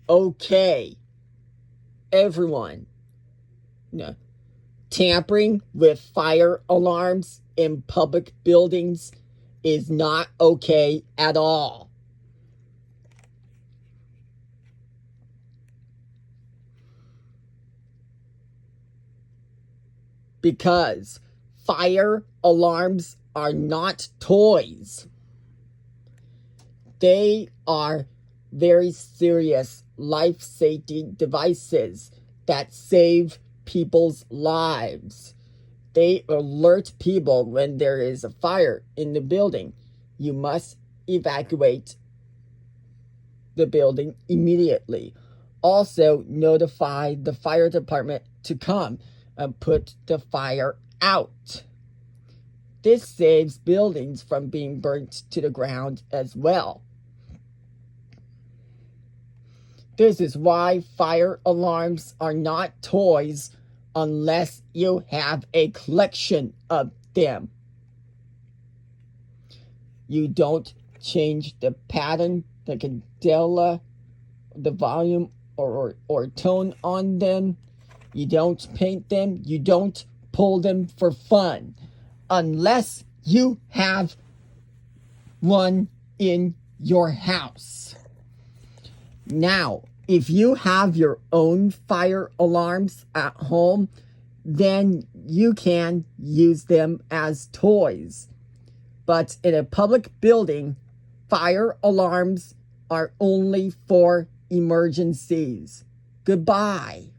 okay. Everyone, no, tampering with fire alarms in public buildings is not okay at all. Because fire alarms are not toys. They are very serious life-saving devices that save people's lives. They alert people when there is a fire in the building. You must evacuate the building immediately. Also, notify the fire department to come and put the fire out. This saves buildings from being burnt to the ground as well. This is why fire alarms are not toys unless you have a collection of them. You don't change the pattern, the candela, the volume or tone on them. You don't paint them. You don't pull them for fun unless you have one in your house. Now, if you have your own fire alarms at home, then you can use them as toys. But in a public building, fire alarms are only for emergencies. Goodbye.